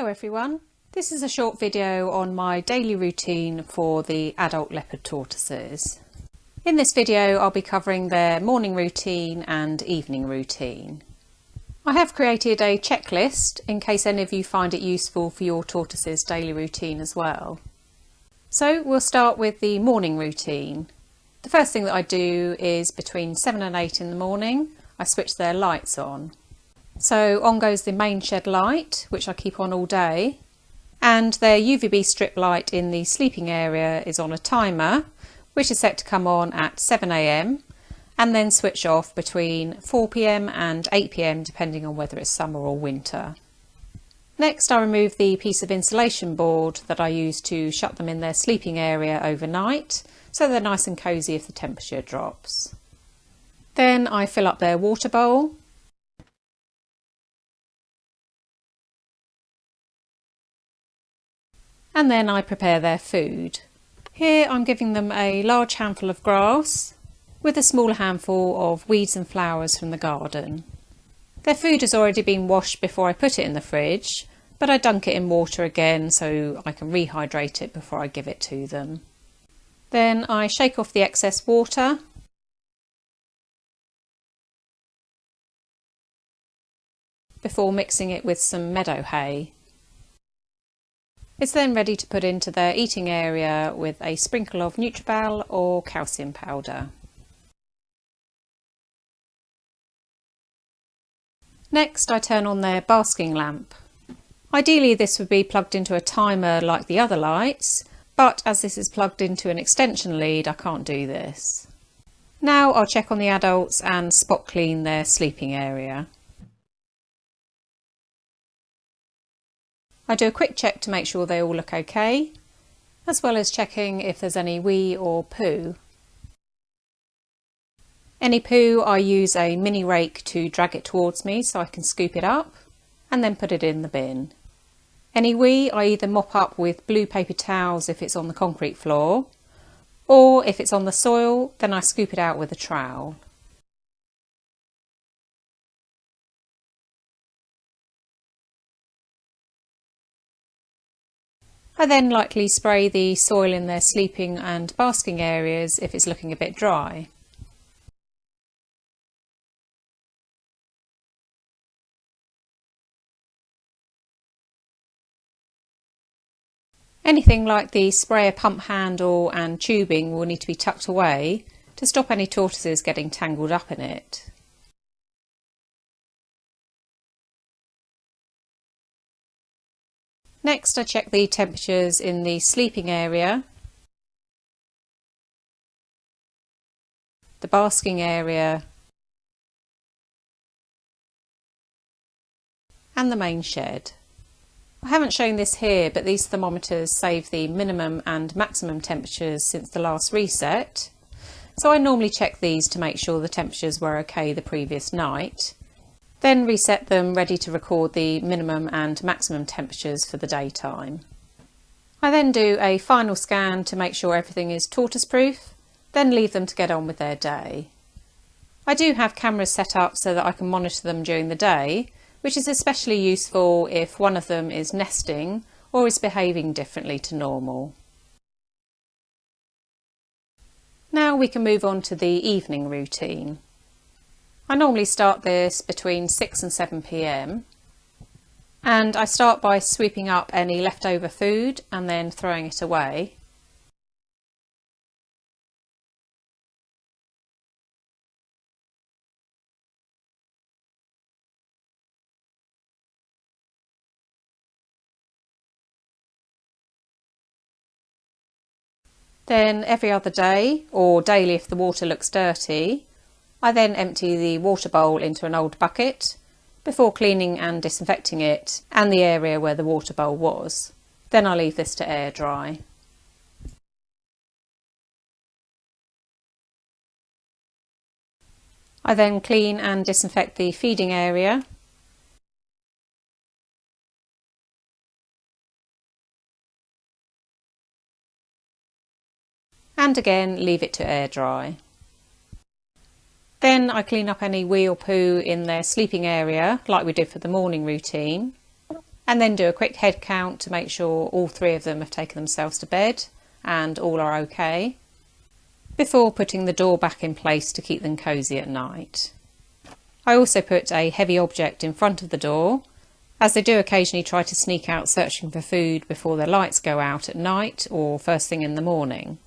Hello everyone, this is a short video on my daily routine for the adult leopard tortoises. In this video I'll be covering their morning routine and evening routine. I have created a checklist in case any of you find it useful for your tortoises' daily routine as well. So we'll start with the morning routine. The first thing that I do is between 7 and 8 in the morning, I switch their lights on. So on goes the main shed light, which I keep on all day, and their UVB strip light in the sleeping area is on a timer, which is set to come on at 7 AM and then switch off between 4 PM and 8 PM depending on whether it's summer or winter. Next I remove the piece of insulation board that I use to shut them in their sleeping area overnight, so they're nice and cosy if the temperature drops. Then I fill up their water bowl. And then I prepare their food. Here I'm giving them a large handful of grass with a small handful of weeds and flowers from the garden. Their food has already been washed before I put it in the fridge, but I dunk it in water again so I can rehydrate it before I give it to them. Then I shake off the excess water before mixing it with some meadow hay. It's then ready to put into their eating area with a sprinkle of Nutribal or calcium powder. Next I turn on their basking lamp. Ideally this would be plugged into a timer like the other lights, but as this is plugged into an extension lead I can't do this. Now I'll check on the adults and spot clean their sleeping area. I do a quick check to make sure they all look okay, as well as checking if there's any wee or poo. Any poo I use a mini rake to drag it towards me so I can scoop it up and then put it in the bin. Any wee I either mop up with blue paper towels if it's on the concrete floor, or if it's on the soil then I scoop it out with a trowel. I then lightly spray the soil in their sleeping and basking areas if it's looking a bit dry. Anything like the sprayer pump handle and tubing will need to be tucked away to stop any tortoises getting tangled up in it. Next I check the temperatures in the sleeping area, the basking area and the main shed. I haven't shown this here, but these thermometers save the minimum and maximum temperatures since the last reset, so I normally check these to make sure the temperatures were okay the previous night. Then reset them ready to record the minimum and maximum temperatures for the daytime. I then do a final scan to make sure everything is tortoise proof, then leave them to get on with their day. I do have cameras set up so that I can monitor them during the day, which is especially useful if one of them is nesting or is behaving differently to normal. Now we can move on to the evening routine. I normally start this between 6 and 7 PM, and I start by sweeping up any leftover food and then throwing it away. Then every other day, or daily if the water looks dirty, I then empty the water bowl into an old bucket before cleaning and disinfecting it and the area where the water bowl was. Then I leave this to air dry. I then clean and disinfect the feeding area. And again leave it to air dry. Then I clean up any wee or poo in their sleeping area like we did for the morning routine, and then do a quick head count to make sure all 3 of them have taken themselves to bed and all are okay, before putting the door back in place to keep them cosy at night. I also put a heavy object in front of the door, as they do occasionally try to sneak out searching for food before their lights go out at night or first thing in the morning.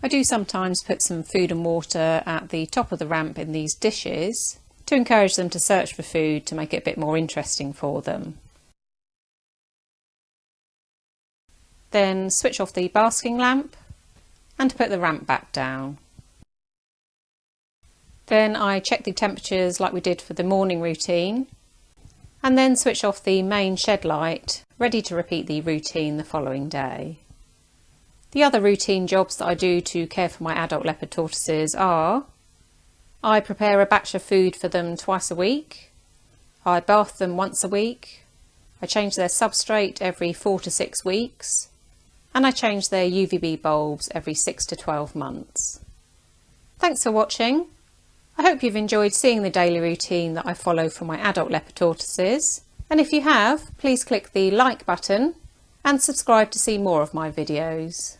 I do sometimes put some food and water at the top of the ramp in these dishes to encourage them to search for food to make it a bit more interesting for them. Then switch off the basking lamp and put the ramp back down. Then I check the temperatures like we did for the morning routine, and then switch off the main shed light, ready to repeat the routine the following day. The other routine jobs that I do to care for my adult leopard tortoises are: I prepare a batch of food for them twice a week, I bath them once a week, I change their substrate every 4 to 6 weeks, and I change their UVB bulbs every 6 to 12 months. Thanks for watching. I hope you've enjoyed seeing the daily routine that I follow for my adult leopard tortoises, and if you have, please click the like button and subscribe to see more of my videos.